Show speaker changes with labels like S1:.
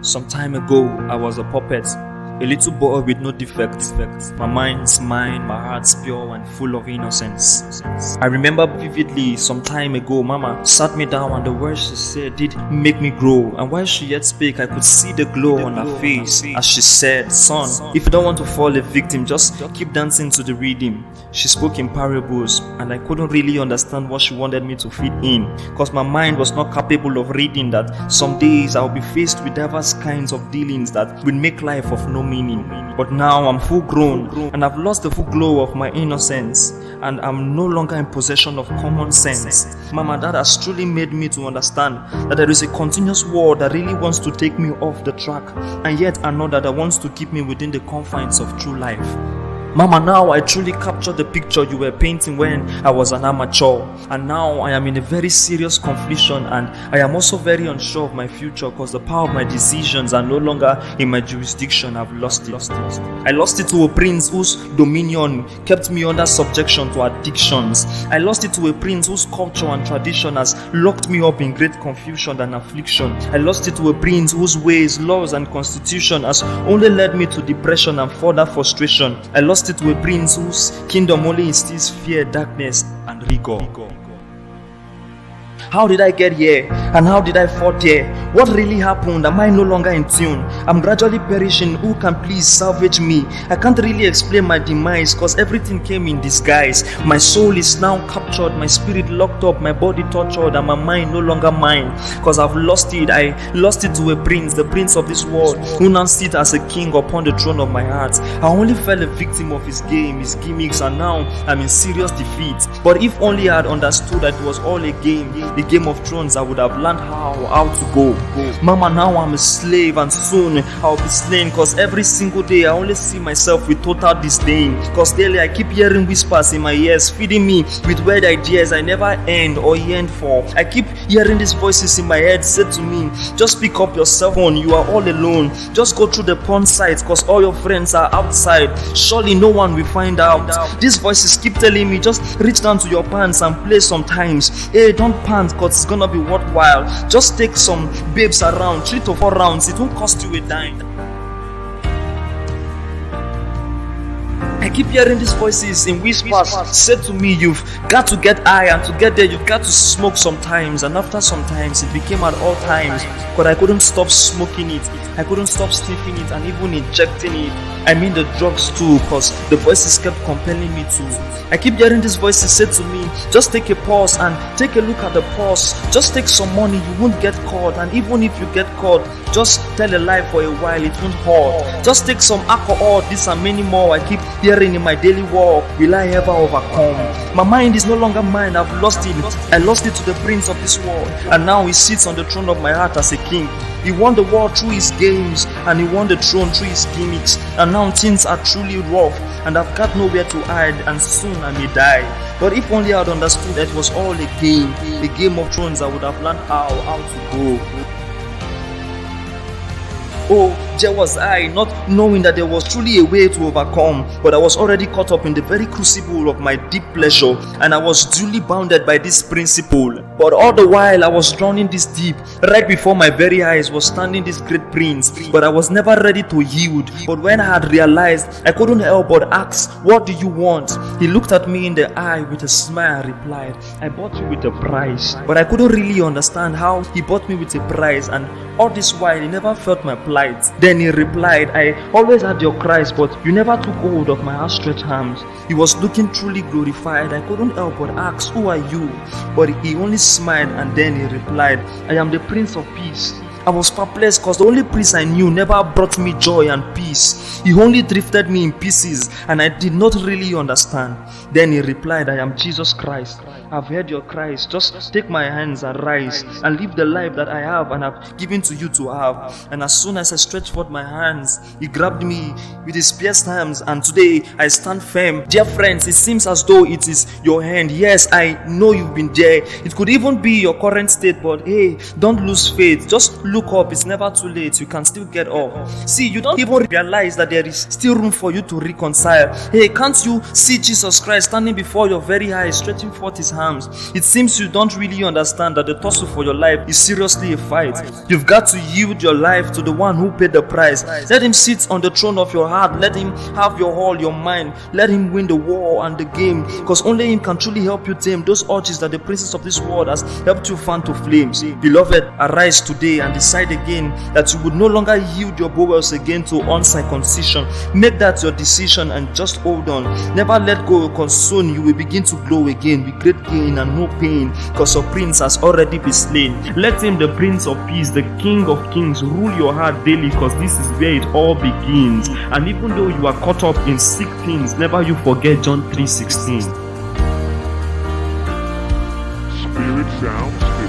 S1: Some time ago, I was a puppet, a little boy with no defects. My mind's mine, my heart's pure and full of innocence. I remember vividly some time ago, Mama sat me down and the words she said did make me grow. And while she yet spake, I could see the glow on her face as she said, "Son, if you don't want to fall a victim, just keep dancing to the rhythm." She spoke in parables and I couldn't really understand what she wanted me to fit in, because my mind was not capable of reading that some days I'll be faced with diverse kinds of dealings that will make life of no meaning. But now I'm full grown and I've lost the full glow of my innocence, and I'm no longer in possession of common sense. Mama, that has truly made me to understand that there is a continuous war that really wants to take me off the track, and yet another that wants to keep me within the confines of true life. Mama, now I truly captured the picture you were painting when I was an amateur, and now I am in a very serious confliction, and I am also very unsure of my future because the power of my decisions are no longer in my jurisdiction. I've lost it. I lost it to a prince whose dominion kept me under subjection to addictions. I lost it to a prince whose culture and tradition has locked me up in great confusion and affliction. I lost it to a prince whose ways, laws and constitution has only led me to depression and further frustration. I lost it to a prince whose kingdom only instills fear, darkness and rigor. How did I get here? And how did I fall there? What really happened? Am I no longer in tune? I'm gradually perishing. Who can please salvage me? I can't really explain my demise because everything came in disguise. My soul is now captured, my spirit locked up, my body tortured, and my mind no longer mine because I've lost it. I lost it to a prince, the prince of this world, who now sits as a king upon the throne of my heart. I only fell a victim of his game, his gimmicks, and now I'm in serious defeat. But if only I had understood that it was all a game, the Game of Thrones, I would have learned how to go. Mama, now I'm a slave and soon I'll be slain, because every single day I only see myself with total disdain, because daily I keep hearing whispers in my ears feeding me with weird ideas I never end or yearned for. I keep hearing these voices in my head say to me, just pick up your cell phone, you are all alone, just go through the porn sites because all your friends are outside, surely no one will find out. These voices keep telling me, just reach down to your pants and play sometimes. Hey, don't pant because it's gonna be worthwhile. Just take some babes around, 3 to 4 rounds, it won't cost you a dime. I keep hearing these voices in whispers said to me, you've got to get high, and to get there you've got to smoke sometimes, and after sometimes it became at all times, but I couldn't stop smoking it, I couldn't stop sniffing it and even injecting it. I mean the drugs too, because the voices kept compelling me to. I keep hearing these voices said to me, just take a pause and take a look at the pause, just take some money, you won't get caught, and even if you get caught, just tell a lie for a while, it won't hurt. Just take some alcohol, this and many more I keep hearing in my daily walk. Will I ever overcome? My mind is no longer mine, I've lost it. I lost it to the prince of this world, and now he sits on the throne of my heart as a king. He won the world through his games, and he won the throne through his gimmicks, and now things are truly rough, and I've got nowhere to hide, and soon I may die. But if only I had understood that it was all a game of Thrones, I would have learned how to go. Oh, there was I, not knowing that there was truly a way to overcome, but I was already caught up in the very crucible of my deep pleasure, and I was duly bounded by this principle. But all the while I was drowning this deep, right before my very eyes was standing this great prince, but I was never ready to yield. But when I had realized, I couldn't help but ask, what do you want? He looked at me in the eye with a smile and replied, I bought you with a price. But I couldn't really understand how he bought me with a price, and all this while he never felt my plight. Then he replied, I always had your cries, but you never took hold of my outstretched arms. He was looking truly glorified. I couldn't help but ask, who are you? But he only smiled, and then he replied, I am the Prince of Peace. I was perplexed because the only prince I knew never brought me joy and peace. He only drifted me in pieces, and I did not really understand. Then he replied, I am Jesus Christ. I've heard your cries. Just take my hands and rise and live the life that I have and have given to you to have. And as soon as I stretched forth my hands, he grabbed me with his pierced hands, and today I stand firm. Dear friends, it seems as though it is your hand. Yes, I know you've been there. It could even be your current state, but hey, don't lose faith. Just look up. It's never too late. You can still get up. See, you don't even realize that there is still room for you to reconcile. Hey, can't you see Jesus Christ standing before your very eyes, stretching forth his hand? harms. It seems you don't really understand that the tussle for your life is seriously a fight. You've got to yield your life to the one who paid the price. Let him sit on the throne of your heart. Let him have your all, your mind. Let him win the war and the game, because only him can truly help you tame those urges that the princess of this world has helped you fan to flames. Beloved, arise today and decide again that you would no longer yield your bowels again to uncircumcision. Make that your decision and just hold on. Never let go, because soon you will begin to glow again with great gain and no pain, because your prince has already been slain. Let him, the Prince of Peace, the King of Kings, rule your heart daily, because this is where it all begins. And even though you are caught up in sick things, never you forget John 3:16.
S2: Spirit sounds.